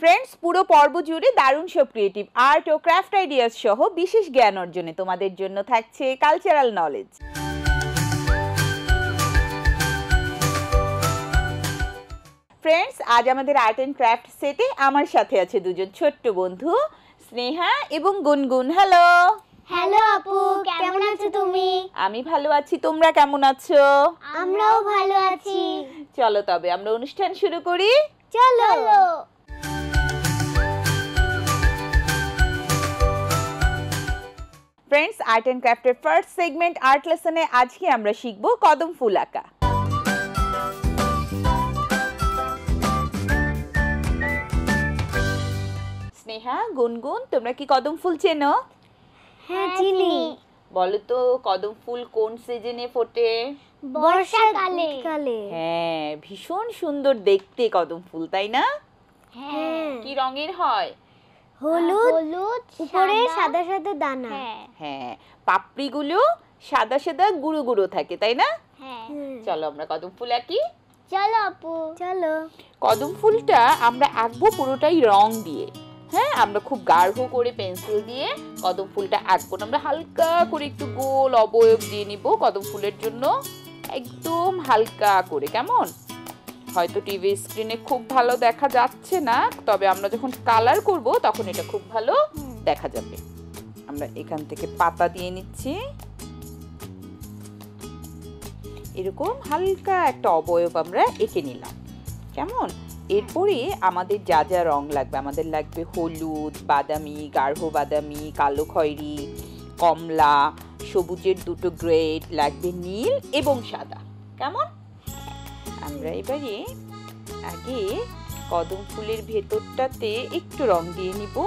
Friends, পুরো পর্ব জুড়ে দারুণ সব ক্রিয়েটিভ আর্ট ও ক্রাফট আইডিয়াস সহ বিশেষ জ্ঞান অর্জনে তোমাদের জন্য থাকছে কালচারাল নলেজ। ফ্রেন্ডস, আজ আমাদের আর্ট অ্যান্ড ক্রাফট সেটে আমার সাথে আছে দুজন ছোট্ট বন্ধু, স্নেহা এবং গুনগুন। হ্যালো। হ্যালো আপু, কেমন আছো তুমি? আমি ভালো আছি, তোমরা কেমন আছো? আমরাও ভালো আছি। চলো তবে আমরা অনুষ্ঠান শুরু করি। চলো। ফ্রেন্ডস, আর্ট অ্যান্ড ক্রাফটের ফার্স্ট সেগমেন্ট আর্ট লেসনে আজকে আমরা শিখব কদম ফুল আঁকা। স্নেহা, গুনগুন, তোমরা কি কদম ফুল চেনো? হ্যাঁ, চিনি। বলো তো, কদম ফুল কোন সিজনে ফোটে? বর্ষাকালে। হ্যাঁ, ভীষণ সুন্দর দেখতে কদম ফুল, তাই না? হ্যাঁ। কি রঙের হয়? হলুদ, উপরে সাদা সাদা দানা। হ্যাঁ, পাপড়িগুলো সাদা সাদা গুঁড়ো গুঁড়ো থাকে, তাই না? হ্যাঁ। চলো আমরা কদম ফুল আঁকি। চলো আপু, চলো। কদম ফুলটা আমরা আঁকবো পুরোটাই রং দিয়ে। হ্যাঁ, আমরা খুব গাঢ় করে পেন্সিল দিয়ে কদম ফুলটা আঁকবো না, আমরা হালকা করে একটু গোল অবয়ব দিয়ে নিব কদম ফুলের জন্য, একদম হালকা করে। কেমন? হয়তো টিভি স্ক্রিনে খুব ভালো দেখা যাচ্ছে না, তবে আমরা যখন কালার করব তখন এটা খুব ভালো দেখা যাবে। আমরা এখান থেকে পাতা দিয়ে নিচ্ছি, এরকম হালকা একটা অবয়ব আমরা এঁকে নিলাম। কেমন? এরপরে আমাদের যা যা রং লাগবে, আমাদের লাগবে হলুদ, বাদামি, গাঢ় বাদামি, কালো খয়েরি, কমলা, সবুজের দুটো গ্রেড, লাগবে নীল এবং সাদা। কেমন? আমরা এবারে আগে কদম ফুলের ভেতরটাতে একটু রং দিয়ে নিব,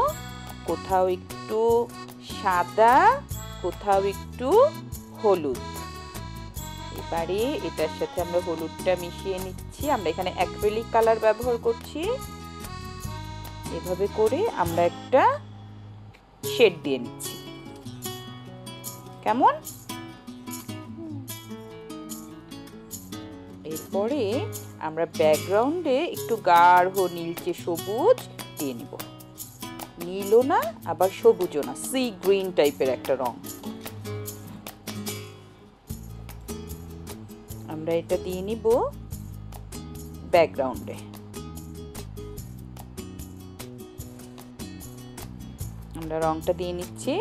কোথাও একটু সাদা, কোথাও একটু হলুদ। এবারে এটার সাথে আমরা হলুদটা মিশিয়ে নিচ্ছি। আমরা এখানে অ্যাক্রিলিক কালার ব্যবহার করছি। এভাবে করে আমরা একটা শেড দিয়ে নিচ্ছি। কেমন? এরপরে আমরা ব্যাকগ্রাউন্ডে একটু গাঢ় নীলচে সবুজ দিয়ে নিব। নীলও না, আবার সবুজও না, সি গ্রিন টাইপের একটা রং। আমরা এটা দিয়ে নিব ব্যাকগ্রাউন্ডে। আমরা রংটা দিয়ে নিচ্ছি।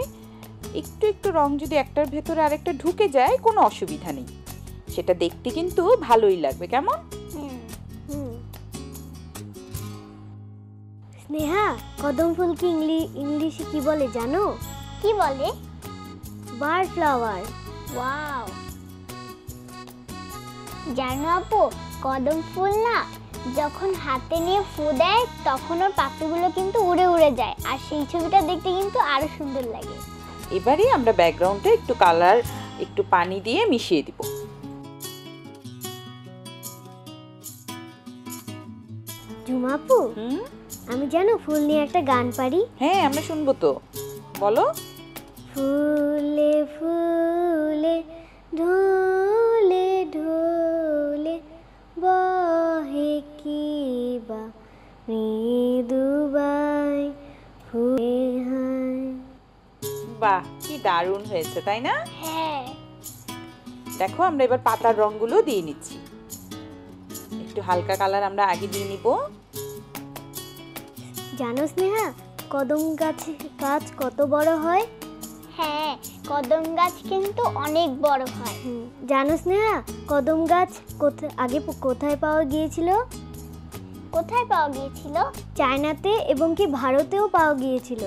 একটু একটু রং যদি একটার ভেতরে আরেকটা ঢুকে যায় কোনো অসুবিধা নেই, সেটা দেখতে কিন্তু ভালোই লাগবে। কেমন? স্নেহা, কদম ফুলকে ইংলিশে কি বলে জানো? কি বলে? Bird flower. ওয়াও! জানো আপু, কদম ফুল না যখন হাতে নিয়ে ফু দেয় তখন ওর পাপড়িগুলো কিন্তু উড়ে উড়ে যায়, আর সেই ছবিটা দেখতে কিন্তু আরো সুন্দর লাগে। এবারে আমরা ব্যাকগ্রাউন্ডে একটু কালার, একটু পানি দিয়ে মিশিয়ে দিব। জুমাপু, আমি জানো ফুল নিয়ে একটা গান পারি। হ্যাঁ, আমরা শুনবো তো, বলো। ফুলে ফুলে ঢোলে ঢোলে বহে কিবা মৃদুবাই ফুলে হায়। বাহ, কি দারুণ হয়েছে, তাই না? হ্যাঁ। দেখো, আমরা এবার পাতার রংগুলো দিয়ে নিচ্ছি। একটু হালকা কালার আমরা আগে দিয়ে নিব। জানো স্নেহা, কদম গাছ কত বড় হয়? হ্যাঁ, কদম গাছ কিন্তু অনেক বড় হয়। জানো স্নেহা, কদম গাছ আগে কোথায় পাওয়া গিয়েছিল? কোথায় পাওয়া গিয়েছিল? চায়নাতে এবং কি ভারতেও পাওয়া গিয়েছিল।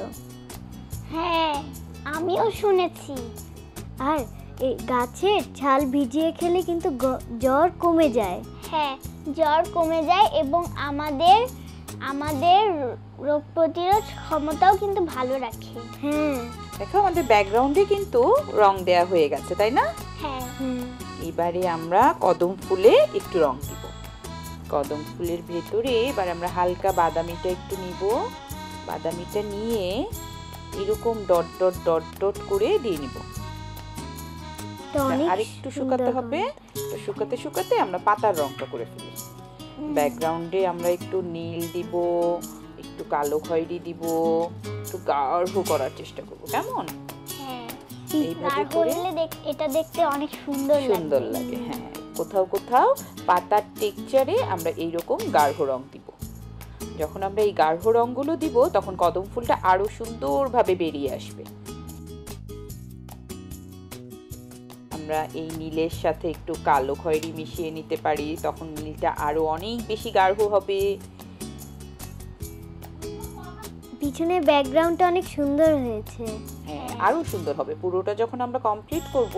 হ্যাঁ, আমিও শুনেছি। আর এই গাছের ছাল ভিজিয়ে খেলে কিন্তু জ্বর কমে যায়। হ্যাঁ, জ্বর কমে যায় এবং আমাদের রোগ প্রতিরোধ ক্ষমতাও কিন্তু ভালো রাখে। হ্যাঁ। দেখো, আমাদের ব্যাকগ্রাউন্ডে কিন্তু রং দেয়া হয়ে গেছে, তাই না? হ্যাঁ। এবারে আমরা কদম ফুলে একটু রং দিব। কদম ফুলের ভেতরে এবার আমরা হালকা বাদামিটা একটু নিব। বাদামিটা নিয়ে এরকম ডট ডট ডট ডট করে দিয়ে নিব। আর একটু শুকাতে হবে। শুকাতে শুকাতে আমরা পাতার রংটা করে ফেলি। ব্যাকগ্রাউন্ডে আমরা একটু নীল দিব, একটু একটু কালো খয়েরি দিব, একটু গাঢ় করার চেষ্টা করব, কেমন? হ্যাঁ, এইভাবে গাঢ় করে হলে এটা দেখতে অনেক সুন্দর সুন্দর লাগে। হ্যাঁ, কোথাও কোথাও পাতার টেক্সচারে আমরা এইরকম গাঢ় রং দিব। যখন আমরা এই গাঢ় রংগুলো দিব তখন কদম ফুলটা আরো সুন্দরভাবে বেরিয়ে আসবে। আমরা এই নীলের সাথে একটু কালো খয়েরি মিশিয়ে নিতে পারি, তখন নীলটা আরো অনেক বেশি গাঢ় হবে। পিছনে ব্যাকগ্রাউন্ডটা অনেক সুন্দর হয়েছে। হ্যাঁ, আরো সুন্দর হবে। পুরোটা যখন আমরা কমপ্লিট করব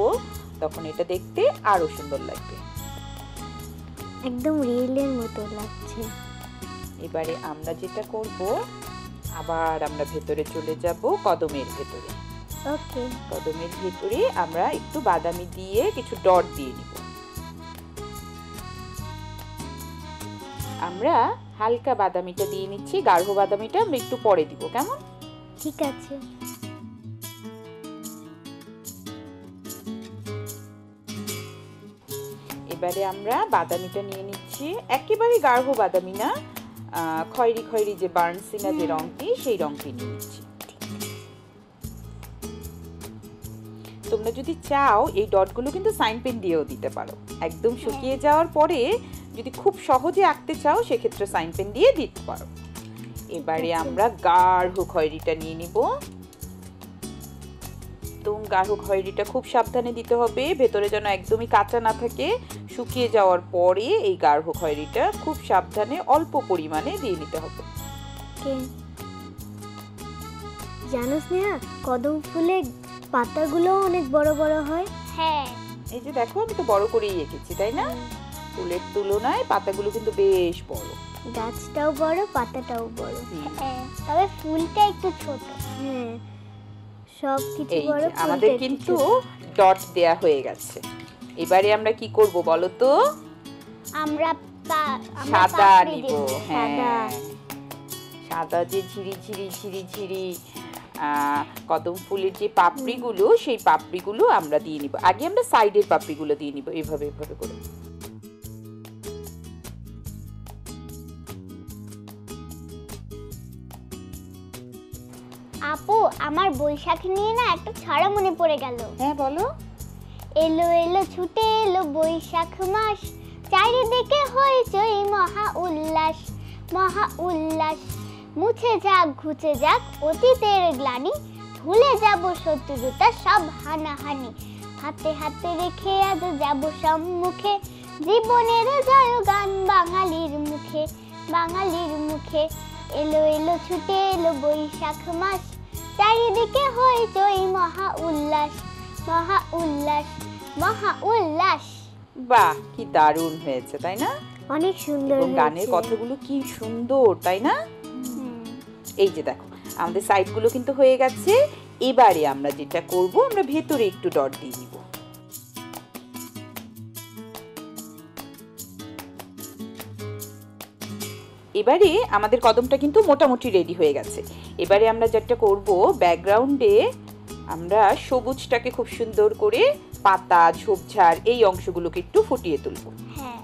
তখন এটা দেখতে আরো সুন্দর লাগবে, একদম রিয়েলের মতো লাগছে। এবারে আমরা যেটা করব, আবার আমরা ভেতরে চলে যাব কদমের ভেতরে। ওকে, কদমের ভেতরে আমরা একটু বাদামি দিয়ে কিছু ডট দিয়ে নিব। আমরা হালকা বাদামিটা দিয়ে নিচ্ছি, গাঢ় বাদামিটা আমরা একটু পরে দিব, কেমন? ঠিক আছে। এবারে আমরা বাদামিটা নিয়ে নিচ্ছি, একেবারে গাঢ় বাদামি না, খয়েরি খয়েরি যে বার্নসিনা যে রংটি, সেই রংটি নিয়ে নিচ্ছি। তোমরা যদি চাও এই ডটগুলো কিন্তু সাইন পেন দিয়েও দিতে পারো। একদম শুকিয়ে যাওয়ার পরে যদি খুব সহজে আঁকতে চাও সেক্ষেত্রে সাইন পেন দিয়ে দিতে পারো। এবারে আমরা গাঢ় খয়েরিটা নিয়ে নিব। তো গাঢ় খয়েরিটা খুব সাবধানে দিতে হবে, ভেতরে যেন একদমই কাঁচা না থাকে। শুকিয়ে যাওয়ার পরে এই গাঢ় খয়েরিটা খুব সাবধানে অল্প পরিমাণে দিয়ে নিতে হবে। জানো স্নেহা, কদম ফুলের পাতাগুলো অনেক বড় বড় হয়। হ্যাঁ, এই যে দেখো, আমি তো বড় করেই এঁকেছি, তাই না? ফুলের তুলনায় পাতাগুলো কিন্তু বেশ বড়। গাছটাও বড়, পাতাটাও বড়। হ্যাঁ, তবে ফুলটা একটু ছোট। হ্যাঁ, সব কিছু বড়। আমাদের কিন্তু ডট দেয়া হয়ে গেছে। এবারে আমরা কি করব বলো তো? আমরা সাদা নিব। হ্যাঁ, সাদা যে ঝিরি ঝিরি ঝিরি ঝিরি কদম ফুলের যে পাপড়িগুলো, সেই পাপড়িগুলো আমরা দিয়ে নিব। আগে আমরা সাইডের পাপড়িগুলো দিয়ে নিব, এভাবে এভাবে করে। আপু, আমার বৈশাখ নিয়ে না একটা ছড়া মনে পড়ে গেল। হ্যাঁ, বলো। এলো এলো ছুটে এলো বৈশাখ মাস, চারিদিকে হইচই মহা উল্লাস, মহা উল্লাস। মুছে যাক ঘুচে যাক অতীতের গ্লানি, ভুলে যাব শত্রুতা সব হানাহানি। হাতে হাতে রেখে আজ যাব সম্মুখে, জীবনের জয় গান বাঙালির মুখে, বাঙালির মুখে। এলো এলো ছুটে এলো বৈশাখ মাস, চারিদিকে হইচই মহা উল্লাস, মহা উল্লাস, মহা উল্লাস। বাহ, কি দারুণ হয়েছে, তাই না? অনেক সুন্দর। গানের কথাগুলো কি সুন্দর, তাই না? এই যে দেখো, আমাদের সাইডগুলো কিন্তু হয়ে গেছে। এবারে আমরা যেটা করব, আমরা ভেতরে একটু ডট দিয়ে দিব। এবারে আমাদের কদমটা কিন্তু মোটামুটি রেডি হয়ে গেছে। এবারে আমরা যেটা করব, ব্যাকগ্রাউন্ডে আমরা সবুজটাকে খুব সুন্দর করে পাতা ঝোপঝাড় এই অংশগুলোকে একটু ফুটিয়ে তুলব। হ্যাঁ,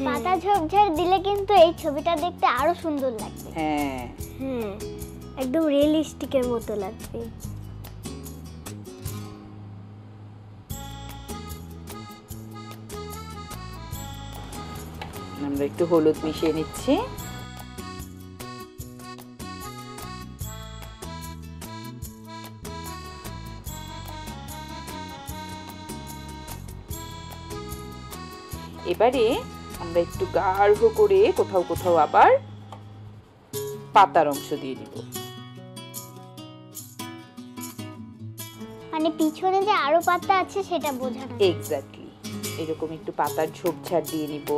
পাতা ঝোপঝাড় দিলে কিন্তু এই ছবিটা দেখতে আরো সুন্দর লাগবে। হ্যাঁ, একদম রিয়েলিস্টিকের মতো লাগবে। আমরা একটু হলুদ মিশিয়ে নিচ্ছি। এবারে আমরা একটু গাঢ় করে কোথাও কোথাও আবার পাতার অংশ দিয়ে দিব। মানে পিছনে যে আরো পাতা আছে সেটা বোঝানো। এক্স্যাক্টলি, এরকম একটু পাতার ঝোপঝাড় দিয়ে নিব।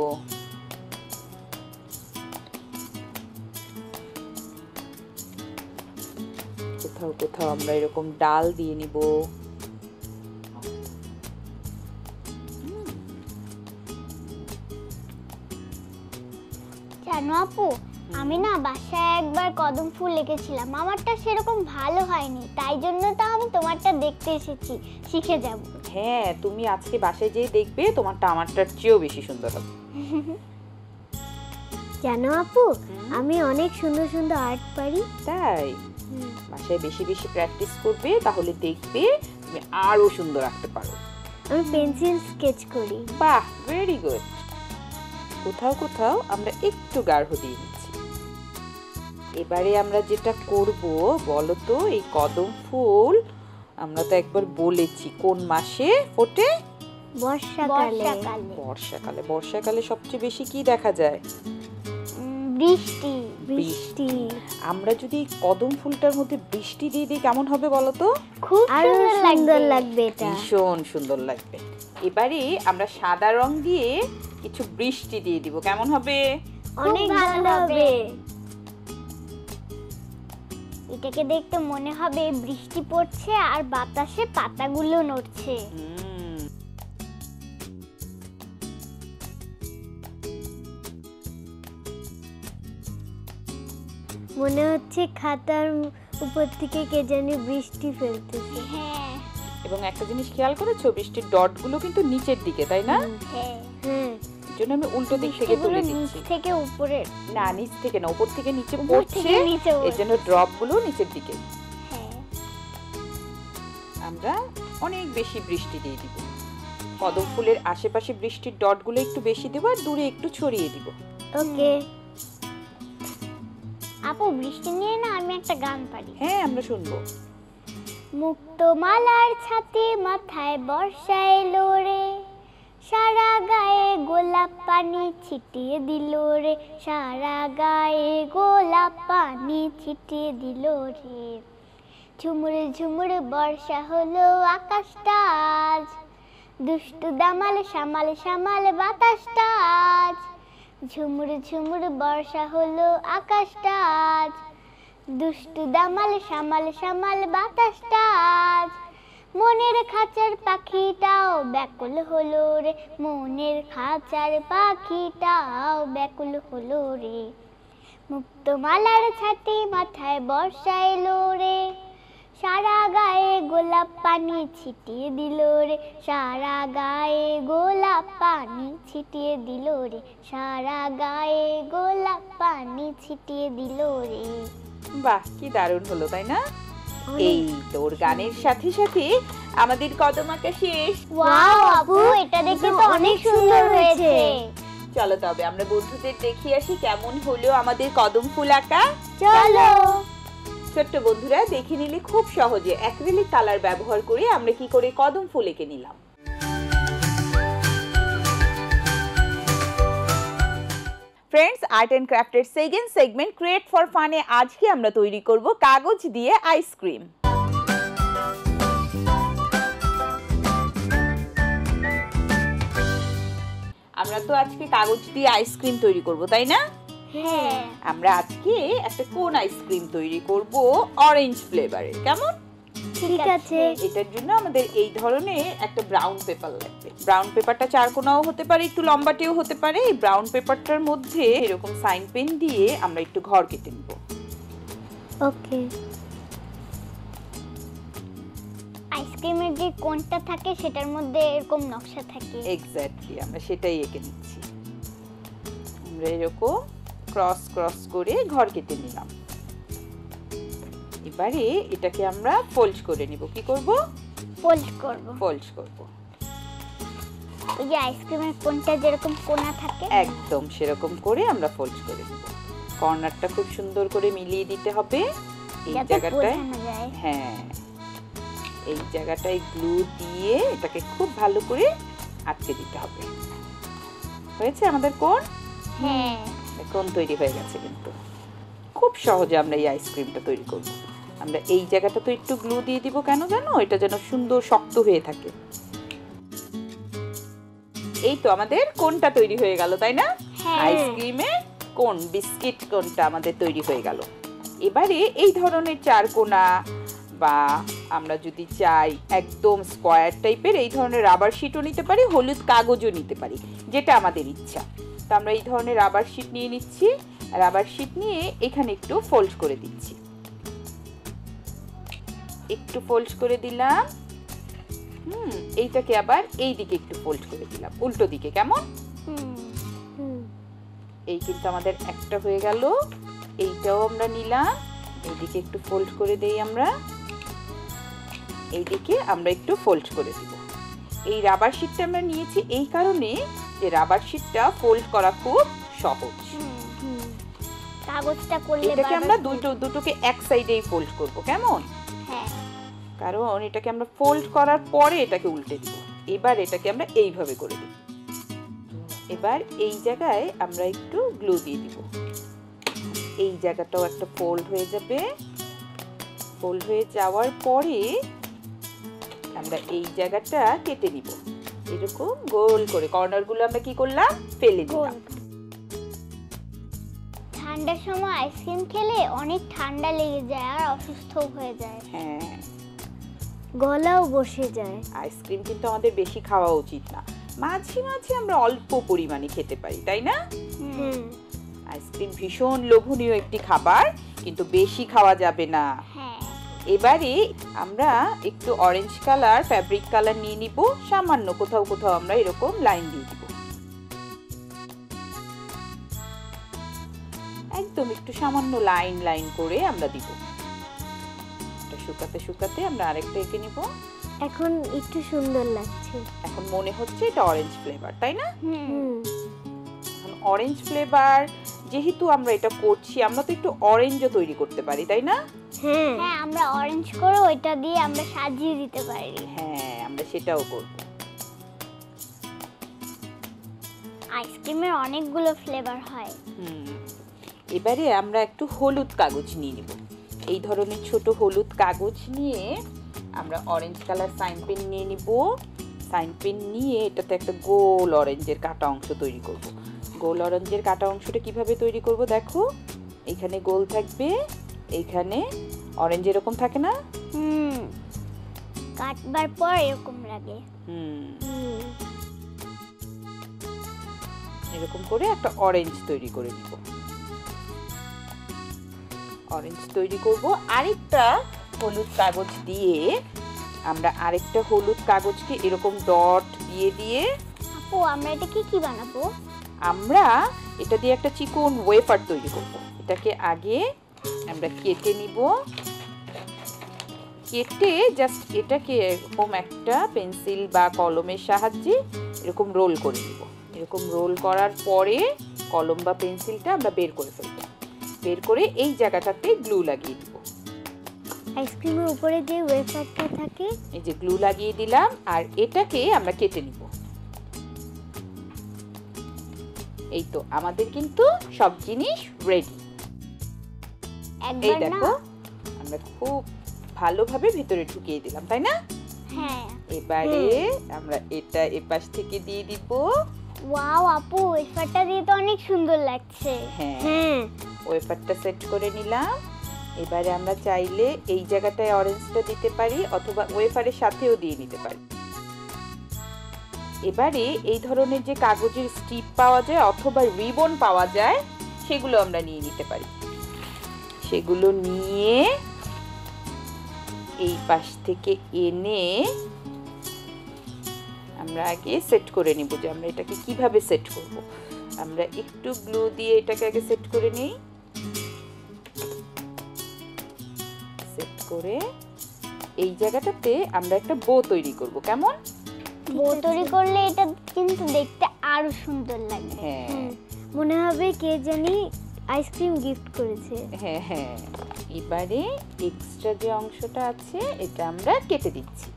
কোথাও কোথাও আমরা এরকম ডাল দিয়ে নিব। জানো আপু, আমি না বাসায় একবার কদম ফুল এঁকেছিলাম, আমারটা সেরকম ভালো হয়নি, তাই জন্য তো আমি তোমারটা দেখতে এসেছি, শিখে যাব। হ্যাঁ, তুমি আজকে বাসায় যেয়ে দেখবে তোমারটা আমারটার চেয়েও বেশি সুন্দর হবে। জানো আপু, আমি অনেক সুন্দর সুন্দর আর্ট পারি। তাই? বাসায় বেশি বেশি প্র্যাকটিস করবে, তাহলে দেখবে তুমি আরো সুন্দর আঁকতে পারো। আমি পেন্সিল স্কেচ করি। বাহ, ভেরি গুড। কোথাও কোথাও আমরা একটু গাঢ় দিয়ে নিচ্ছি। এবারে আমরা যেটা করব বলো তো, এই কদম ফুল আমরা তো একবার বলেছি কোন মাসে ফোটে? বর্ষাকালে। বর্ষাকালে। বর্ষাকালে সবচেয়ে বেশি কি দেখা যায়? বৃষ্টি। বৃষ্টি। আমরা যদি কদম ফুলটার মধ্যে বৃষ্টি দিয়ে দিই কেমন হবে বলো তো? খুব সুন্দর লাগবে এটা। ভীষণ সুন্দর লাগবে। এবারে আমরা সাদা রং দিয়ে কিছু বৃষ্টি দিয়ে দিব, কেমন হবে? অনেক ভালো হবে। এটাকে দেখতে মনে হবে বৃষ্টি পড়ছে আর বাতাসে পাতাগুলো নড়ছে। মনে হচ্ছে খাতার উপর থেকে কে জানি বৃষ্টি ফেলতেছে। হ্যাঁ। এবং একটা জিনিস খেয়াল করেছো, বৃষ্টির ডটগুলো কিন্তু নিচের দিকে, তাই না? হ্যাঁ হ্যাঁ। জন্য আমি উল্টো দিক থেকে তুলে দিচ্ছি। নিচ থেকে উপরে না, নিচ থেকে না, উপর থেকে নিচে পড়ছে, এজন্য ড্রপগুলো নিচের দিকে। হ্যাঁ। আমরা অনেক বেশি বৃষ্টি দিয়ে দিব। কদম ফুলের আশেপাশে বৃষ্টির ডটগুলো একটু বেশি দেব আর দূরে একটু ছড়িয়ে দিব। ওকে। আপু, বৃষ্টি নিয়ে না আমি একটা গান পারি। হ্যাঁ, আমরা শুনবো। মুক্তমালার ছাতি মাথায় বর্ষা এলো রে, সারা গায়ে গোলাপ পানি ছিটিয়ে দিল রে, সারা গায়ে গোলাপ পানি ছিটিয়ে দিল রে। ঝুমুর ঝুমুর বর্ষা হলো আকাশটা আজ, দুষ্টু দামাল সামাল সামাল বাতাসটা আজ। ঝুমুর ঝুমুর বর্ষা হলো আকাশটা আজ, দুষ্টু দামাল সামাল সামাল বাতাসটা আজ। মনের খাঁচার পাখিটাও ব্যাকুল হলো রে, মনের খাঁচার পাখিটাও ব্যাকুল হলো রে। মুক্তমালার ছাতি মাথায় বর্ষা এলো রে, সারা গায়ে গোলাপ পানি ছিটিয়ে দিল রে, সারা গায়ে গোলাপ পানি ছিটিয়ে দিল রে, সারা গায়ে গোলাপ পানি ছিটিয়ে দিল রে। বাহ, কি দারুণ হলো, তাই না? এই তোর গানের সাথে সাথে আমাদের কদম আঁকা শেষ। ওয়াও আপু, এটা দেখতে তো অনেক সুন্দর হয়েছে। চলো তবে আমরা বন্ধুদের দেখিয়ে আসি কেমন হলো আমাদের কদম ফুল আঁকা। চলো। ছোট্ট বন্ধুরা, দেখে নিলে খুব সহজে অ্যাক্রিলিক কালার ব্যবহার করে আমরা কি করে কদম ফুল এঁকে নিলাম। ফ্রেন্ডস, আর্ট এন্ড ক্রাফটের সেকেন্ড সেগমেন্ট ক্রিয়েট ফর ফানে আজকে আমরা তৈরি করব কাগজ দিয়ে আইসক্রিম। আমরা তো আজকে কাগজ দিয়ে আইসক্রিম তৈরি করব, তাই না? হ্যাঁ। আমরা আজকে একটা কোন আইসক্রিম তৈরি করব, অরেঞ্জ ফ্লেভারের। কেমন? ঠিক আছে। এটার জন্য আমাদের এই ধরনের একটা ব্রাউন পেপার লাগবে। ব্রাউন পেপারটা চারকোনাও হতে পারে, একটু লম্বাটেও হতে পারে। এই ব্রাউন পেপারটার মধ্যে এরকম সাইন পেন দিয়ে আমরা একটু ঘর কেটে নেব। ওকে। আইসক্রিমের যে কোনটা থাকে সেটার মধ্যে এরকম নকশা থাকে। এক্স্যাক্টলি, আমরা সেটাই এঁকে নিচ্ছি। আমরা এরকম ক্রস ক্রস করে ঘর কেটে নিলাম। এবারে এটাকে আমরা ফোল্ড করে নিব। কি করব? ফোল্ড করব। ফোল্ড করব। ওই যে আইসক্রিমের কোনটা যেরকম কোণা থাকে একদম সেরকম করে আমরা ফোল্ড করে নিব। কর্নারটা খুব সুন্দর করে মিলিয়ে দিতে হবে এই জায়গাটায়। হ্যাঁ, এই জায়গাটায় গ্লু দিয়ে এটাকে খুব ভালো করে আটকে দিতে হবে। হয়েছে আমাদের কোণ? হ্যাঁ, কোণ তৈরি হয়ে গেছে। কিন্তু খুব সহজে আমরা এই আইসক্রিমটা তৈরি করব। আমরা এই জায়গাটা তো একটু গ্লু দিয়ে দিব, কেন জানো? এটা যেন সুন্দর শক্ত হয়ে থাকে। এই তো আমাদের কোণটা তৈরি হয়ে গেল, তাই না? আইসক্রিমে কোণ, বিস্কিট কোণটা আমাদের তৈরি হয়ে গেল। এবারে এই ধরনের চারকোনা বা আমরা যদি চাই একদম স্কোয়ার টাইপের এই ধরনের রাবার শিটও নিতে পারি, হলুদ কাগজও নিতে পারি, যেটা আমাদের ইচ্ছা। তো আমরা এই ধরনের রাবার শিট নিয়ে নিচ্ছি। রাবার শিট নিয়ে এখানে একটু ফোল্ড করে দিচ্ছি। একটু ফোল্ড করে দিলাম। এইটাকে আবার এই দিকে একটু ফোল্ড করে দিলাম, উল্টো দিকে। কেমন? এই কিন্তু আমাদের একটা হয়ে গেল, এইটাও আমরা নিলাম। এইদিকে একটু ফোল্ড করে দেই আমরা, এইদিকে আমরা একটু ফোল্ড করে দিব। এই রাবার শিটটা আমরা নিয়েছি এই কারণে যে রাবার শিটটা ফোল্ড করা খুব সহজ। কাগজটা করলে এটাকে আমরা দুটোকে এক সাইডেই ফোল্ড করব, কেমন? হ্যাঁ, কারণ এটাকে আমরা ফোল্ড করার পরে এটাকে উল্টে দিব। এবার এটাকে আমরা এইভাবে করে দিব। এবার এই জায়গায় আমরা একটু গ্লু দিয়ে দিব। এই জায়গাটাও একটা ফোল্ড হয়ে যাবে। ফোল্ড হয়ে যাওয়ার পরে আমরা এই জায়গাটা কেটে নিব এরকম গোল করে। কর্নারগুলো আমরা কি করলাম? ফেলে দিলাম। ঠান্ডার সময় আইসক্রিম খেলে অনেক ঠান্ডা লেগে যায় আর অসুস্থ হয়ে যায়। হ্যাঁ, গলাও বসে যায়। আইসক্রিম কিন্তু আমাদের বেশি খাওয়া উচিত না, মাঝে মাঝে আমরা অল্প পরিমাণে খেতে পারি, তাই না? আইসক্রিম ভীষণ লোভনীয় একটি খাবার, কিন্তু বেশি খাওয়া যাবে না। এবারে আমরা একটু অরেঞ্জ কালার, ফ্যাব্রিক কালার নিয়ে নিব। সামান্য কোথাও কোথাও আমরা এরকম লাইন দিয়ে দিব, একদম একটু সামান্য লাইন লাইন করে আমরা দিব। এটা শুকাতে শুকাতে আমরা আরেকটা এঁকে নিব। এখন একটু সুন্দর লাগছে। এখন মনে হচ্ছে এটা অরেঞ্জ ফ্লেভার, তাই না? এখন অরেঞ্জ ফ্লেভার যেহেতু আমরা এটা করছি, আমরা তো একটু অরেঞ্জও তৈরি করতে পারি, তাই না? হ্যাঁ, আমরা অরেঞ্জ করে ওইটা দিয়ে আমরা সাজিয়ে দিতে পারি। হ্যাঁ, আমরা সেটাও করব। আইসক্রিমের অনেকগুলো ফ্লেভার হয়। এবারে আমরা একটু হলুদ কাগজ নিয়ে নেব। এই ধরনের ছোট হলুদ কাগজ নিয়ে আমরা অরেঞ্জ কালার সাইন পেন নিয়ে নিব। সাইন পেন নিয়ে এটাতে একটা গোল অরেঞ্জের কাটা অংশ তৈরি করব। গোল অরেঞ্জের কাটা অংশটা কিভাবে তৈরি করব দেখো। এখানে গোল থাকবে, এইখানে অরেঞ্জ এরকম থাকে না? কাটবার পর এরকম লাগে। এরকম করে একটা অরেঞ্জ তৈরি করে নিব। অরেঞ্জ তৈরি করব। আরেকটা হলুদ কাগজ দিয়ে আমরা আরেকটা হলুদ কাগজকে এরকম ডট দিয়ে দিয়ে আপু, আমরা এটা কি বানাবো? আমরা এটা দিয়ে একটা চিকন ওয়েফার তৈরি করব। এটাকে আগে আমরা কেটে নিব। কেটে জাস্ট এটাকে এরকম একটা পেন্সিল বা কলমের সাহায্যে এরকম রোল করে নিব। এরকম রোল করার পরে কলম বা পেন্সিলটা আমরা বের করে ফেলব। বের করে এই জায়গাটাতে গ্লু লাগিয়ে দিব। আইসক্রিমের উপরে যে ওয়েফারটা থাকে, এই যে গ্লু লাগিয়ে দিলাম। আর এটাকে আমরা কেটে নিব। এই তো আমাদের কিন্তু সব জিনিস রেডি। এই দেখো, আমরা খুব ভালোভাবে ভিতরে ঢুকিয়ে দিলাম, তাই না? হ্যাঁ। এবারে আমরা এটা এপাশ থেকে দিয়ে দিব। ওয়াও আপু, ওয়েফারটা দিয়ে তো অনেক সুন্দর লাগছে। হ্যাঁ, ওয়েফারটা সেট করে নিলাম। এবারে আমরা চাইলে এই জায়গাটায় অরেঞ্জটা দিতে পারি অথবা ওয়েফারের সাথেও দিয়ে নিতে পারি। এবারে এই ধরনের যে কাগজের স্ট্রিপ পাওয়া যায় অথবা রিবন পাওয়া যায়, সেগুলো আমরা নিয়ে নিতে পারি। সেগুলো নিয়ে এই পাশ থেকে এনে আমরা আগে সেট করে নিব যে আমরা এটাকে কিভাবে সেট করব। আমরা একটু গ্লু দিয়ে এটাকে আগে সেট করে নিই। সেট করে এই জায়গাটাতে আমরা একটা বো তৈরি করব। কেমন? বো তৈরি করলে এটা কিন্তু দেখতে আরো সুন্দর লাগবে। হ্যাঁ, মনে হবে কে জানি আইসক্রিম গিফট করেছে। হ্যাঁ হ্যাঁ। এবারে এক্সট্রা যে অংশটা আছে এটা আমরা কেটে দিচ্ছি।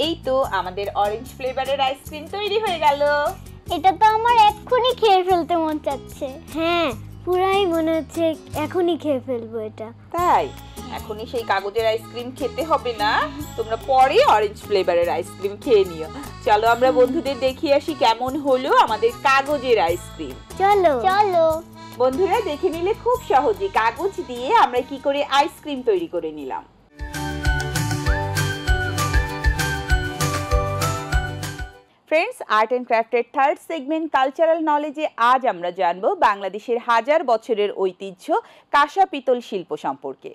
এই তো আমাদের অরেঞ্জ ফ্লেভারের আইসক্রিম তৈরি হয়ে গেল। এটা তো আমার এক্ষুনি খেয়ে ফেলতে মন চাচ্ছে। হ্যাঁ, পুরাই মনে হচ্ছে এখনই খেয়ে ফেলবো এটা। তাই এখনই সেই কাগজের আইসক্রিম খেতে হবে না, তোমরা পরে অরেঞ্জ ফ্লেভারের আইসক্রিম খেয়ে নিও। চলো আমরা বন্ধুদের দেখিয়ে আসি কেমন হলো আমাদের কাগজের আইসক্রিম। চলো চলো বন্ধুরা, দেখে নিলে খুব সহজে কাগজ দিয়ে আমরা কি করে আইসক্রিম তৈরি করে নিলাম। ফ্রেন্ডস, আর্ট অ্যান্ড ক্রাফটের থার্ড সেগমেন্ট কালচারাল নলেজে আজ আমরা জানবো বাংলাদেশের হাজার বছরের ঐতিহ্য কাঁসা পিতল শিল্প সম্পর্কে।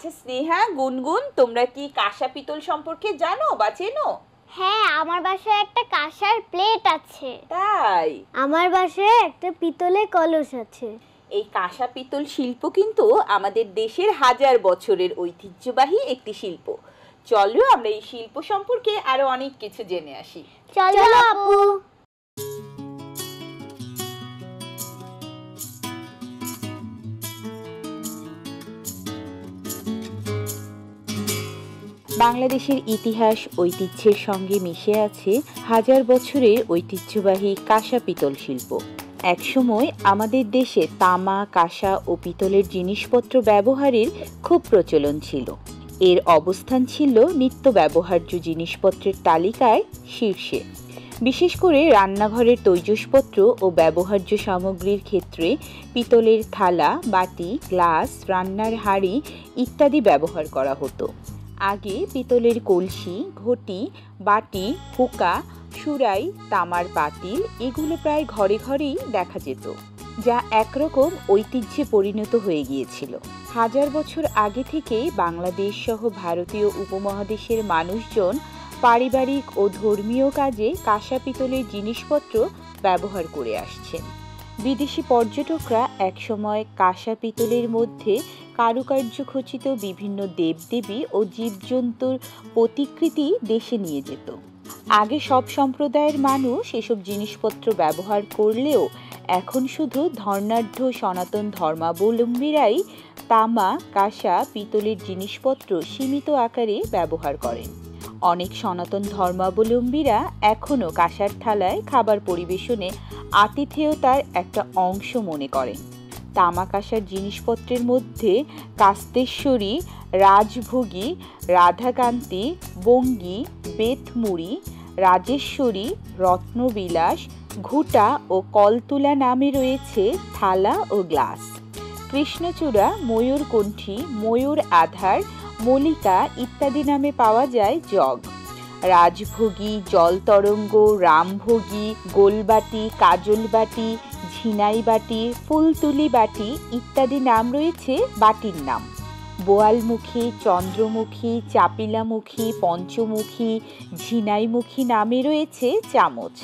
আচ্ছা স্নেহা, গুনগুন, তোমরা কি কাঁসা পিতল সম্পর্কে জানো বা চেনো? হ্যাঁ, আমার বাসায় একটা কাঁসার প্লেট আছে। তাই? আমার বাসায় একটা পিতলের কলস আছে। এই কাঁসা পিতল শিল্প কিন্তু আমাদের দেশের হাজার বছরের ঐতিহ্যবাহী একটি শিল্প। চলো আমরা এই শিল্প সম্পর্কে আরো অনেক কিছু জেনে আসি। চলো আপু। বাংলাদেশের ইতিহাস ঐতিহ্যের সঙ্গে মিশে আছে হাজার বছরের ঐতিহ্যবাহী কাঁসা পিতল শিল্প। একসময় আমাদের দেশে তামা, কাঁসা ও পিতলের জিনিসপত্র ব্যবহারের খুব প্রচলন ছিল। এর অবস্থান ছিল নিত্য ব্যবহার্য জিনিসপত্রের তালিকায় শীর্ষে। বিশেষ করে রান্নাঘরের তৈজসপত্র ও ব্যবহার্য সামগ্রীর ক্ষেত্রে পিতলের থালা, বাটি, গ্লাস, রান্নার হাঁড়ি ইত্যাদি ব্যবহার করা হতো। আগে পিতলের কলসি, ঘটি, বাটি, হুকা, সুরাই, তামার পাতিল এগুলো প্রায় ঘরে ঘরেই দেখা যেত, যা একরকম ঐতিহ্যে পরিণত হয়ে গিয়েছিল। হাজার বছর আগে থেকেই বাংলাদেশ সহ ভারতীয় উপমহাদেশের মানুষজন পারিবারিক ও ধর্মীয় কাজে কাঁসা পিতলের জিনিসপত্র ব্যবহার করে আসছেন। বিদেশি পর্যটকরা একসময় কাঁসা পিতলের মধ্যে কারুকার্য খচিত বিভিন্ন দেবদেবী ও জীবজন্তুর প্রতিকৃতি দেশে নিয়ে যেত। আগে সব সম্প্রদায়ের মানুষ এসব জিনিসপত্র ব্যবহার করলেও এখন শুধু ধর্মাঢ্য সনাতন ধর্মাবলম্বীরাই তামা, কাঁসা, পিতলের জিনিসপত্র সীমিত আকারে ব্যবহার করেন। অনেক সনাতন ধর্মাবলম্বীরা এখনও কাঁসার থালায় খাবার পরিবেশনে আতিথেয়তার একটা অংশ মনে করেন। তামা কাঁসার জিনিসপত্রের মধ্যে কাস্তেশ্বরী, রাজভোগী, রাধাকান্তি, বঙ্গী, বেতমুড়ি, রাজেশ্বরী, রত্নবিলাস, ঘুটা ও কলতুলা নামে রয়েছে থালা ও গ্লাস। কৃষ্ণচূড়া, ময়ূরকণ্ঠী, ময়ূর আধার, মল্লিকা ইত্যাদি নামে পাওয়া যায় জগ। রাজভোগী, জলতরঙ্গ, রামভোগী, গোলবাটি, কাজলবাটি, ঝিনাই বাটি, ফুলতুলি বাটি ইত্যাদি নাম রয়েছে বাটির নাম। বোয়ালমুখী, চন্দ্রমুখী, চাপিলামুখী, পঞ্চমুখী, ঝিনাইমুখী নামে রয়েছে চামচ।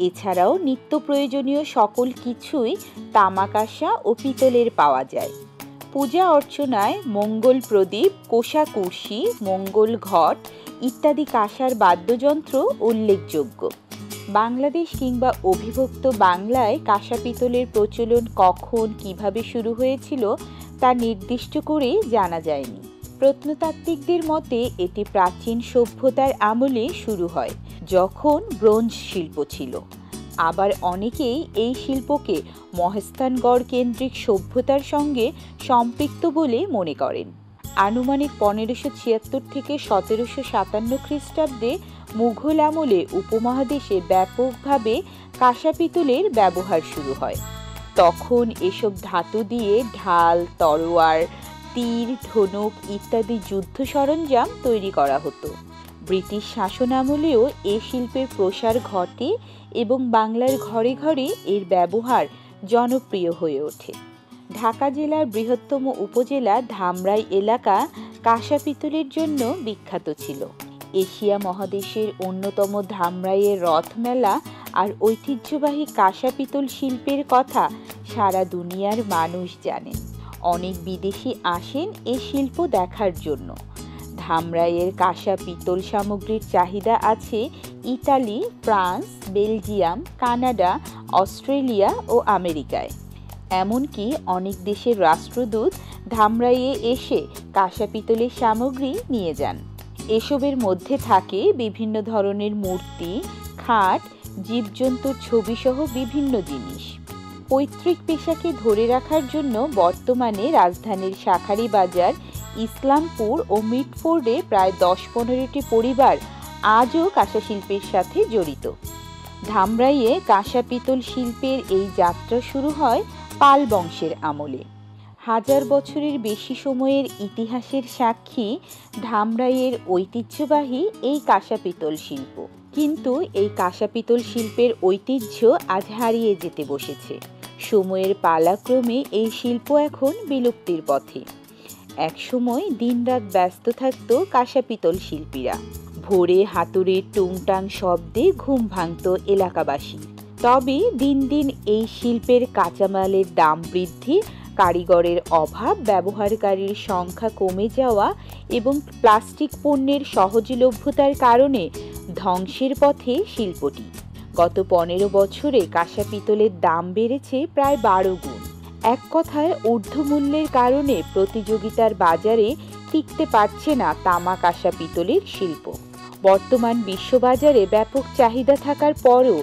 এছাড়াও নিত্য প্রয়োজনীয় সকল কিছুই তামা, কাঁসা ও পিতলের পাওয়া যায়। পূজা অর্চনায় মঙ্গল প্রদীপ, কোষাকুর্শি, মঙ্গল ঘট ইত্যাদি কাঁসার বাদ্যযন্ত্র উল্লেখযোগ্য। বাংলাদেশ কিংবা অবিভক্ত বাংলায় কাঁসা পিতলের প্রচলন কখন, কিভাবে শুরু হয়েছিল তা নির্দিষ্ট করে জানা যায়নি। প্রত্নতাত্ত্বিকদের মতে এটি প্রাচীন সভ্যতার আমলে শুরু হয়, যখন ব্রোঞ্জ শিল্প ছিল। আবার অনেকেই এই শিল্পকে মহেস্থানগড় কেন্দ্রিক সভ্যতার সঙ্গে সম্পৃক্ত বলে মনে করেন। আনুমানিক 1576 থেকে 1757 খ্রিস্টাব্দে মুঘল আমলে উপমহাদেশে ব্যাপকভাবে কাঁসা পিতলের ব্যবহার শুরু হয়। তখন এসব ধাতু দিয়ে ঢাল, তরোয়ার, তীর, ধনুক ইত্যাদি যুদ্ধ সরঞ্জাম তৈরি করা হতো। ব্রিটিশ শাসন আমলেও এ শিল্পের প্রসার ঘটে এবং বাংলার ঘরে ঘরে এর ব্যবহার জনপ্রিয় হয়ে ওঠে। ঢাকা জেলার বৃহত্তম উপজেলা ধামরাই এলাকা কাঁসা পিতলের জন্য বিখ্যাত ছিল। এশিয়া মহাদেশের অন্যতম ধামরাইয়ের রথমেলা আর ঐতিহ্যবাহী কাঁসা পিতল শিল্পের কথা সারা দুনিয়ার মানুষ জানেন। অনেক বিদেশি আসেন এ শিল্প দেখার জন্য। ধামরাইয়ের কাঁসা পিতল সামগ্রীর চাহিদা আছে Italy, France, Belgium, Canada, Australia ও আমেরিকায়। এমনকি অনেক দেশের রাষ্ট্রদূত ধামরাইয়ে এসে কাঁসা পিতলের সামগ্রী নিয়ে যান। এসবের মধ্যে থাকে বিভিন্ন ধরনের মূর্তি, খাট, জীবজন্তুর ছবিসহ বিভিন্ন জিনিস। পৈতৃক পেশাকে ধরে রাখার জন্য বর্তমানে রাজধানীর শাঁখারী বাজার, ইসলামপুর ও মিটফোর্ডে প্রায় 10-15টি পরিবার আজও কাঁসা শিল্পের সাথে জড়িত। ধামরাইয়ে কাঁসা পিতল শিল্পের এই যাত্রা শুরু হয় পাল বংশের আমলে। হাজার বছরের বেশি সময়ের ইতিহাসের সাক্ষী ধামরাইয়ের ঐতিহ্যবাহী এই কাঁসা পিতল শিল্প। কিন্তু এই কাঁসা পিতল শিল্পের ঐতিহ্য আজ হারিয়ে যেতে বসেছে। সময়ের পালাক্রমে এই শিল্প এখন বিলুপ্তির পথে। একসময় দিনরাত ব্যস্ত থাকত কাঁসা পিতল শিল্পীরা। ভোরে হাতুড়ির টুংটাং শব্দে ঘুম ভাঙত এলাকাবাসী। তবে দিন দিন এই শিল্পের কাঁচামালের দাম বৃদ্ধি, কারিগরের অভাব, ব্যবহারকারীর সংখ্যা কমে যাওয়া এবং প্লাস্টিক পণ্যের সহজলভ্যতার কারণে ধ্বংসের পথে শিল্পটি। গত 15 বছরে কাঁসা পিতলের দাম বেড়েছে প্রায় 12 গুণ। এক কথায় ঊর্ধ্বমূল্যের কারণে প্রতিযোগিতার বাজারে টিকতে পারছে না তামা কাঁসা পিতলের শিল্প। বর্তমান বিশ্ববাজারে ব্যাপক চাহিদা থাকার পরও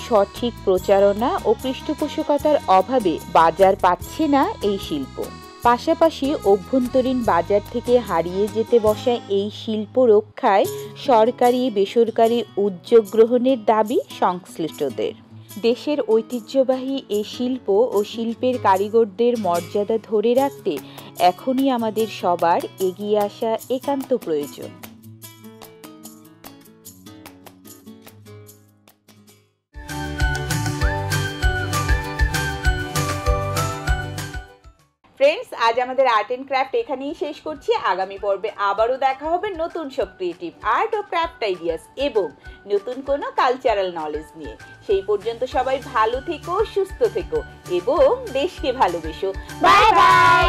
সঠিক প্রচারণা ও পৃষ্ঠপোষকতার অভাবে বাজার পাচ্ছে না এই শিল্প। পাশাপাশি অভ্যন্তরীণ বাজার থেকে হারিয়ে যেতে বসা এই শিল্প রক্ষায় সরকারি বেসরকারি উদ্যোগ গ্রহণের দাবি সংশ্লিষ্টদের। দেশের ঐতিহ্যবাহী এই শিল্প ও শিল্পের কারিগরদের মর্যাদা ধরে রাখতে এখনই আমাদের সবার এগিয়ে আসা একান্ত প্রয়োজন। ফ্রেন্ডস, আজ আমাদের আর্ট এন্ড ক্রাফট এখানেই শেষ করছি। আগামী পর্বে আবারও দেখা হবে নতুন সব ক্রিয়েটিভ আর্ট ও ক্রাফট আইডিয়াস এবং নতুন কোনো কালচারাল নলেজ নিয়ে। সেই পর্যন্ত সবাই ভালো থেকো, সুস্থ থেকো এবং দেশকে ভালোবেসো। Bye bye.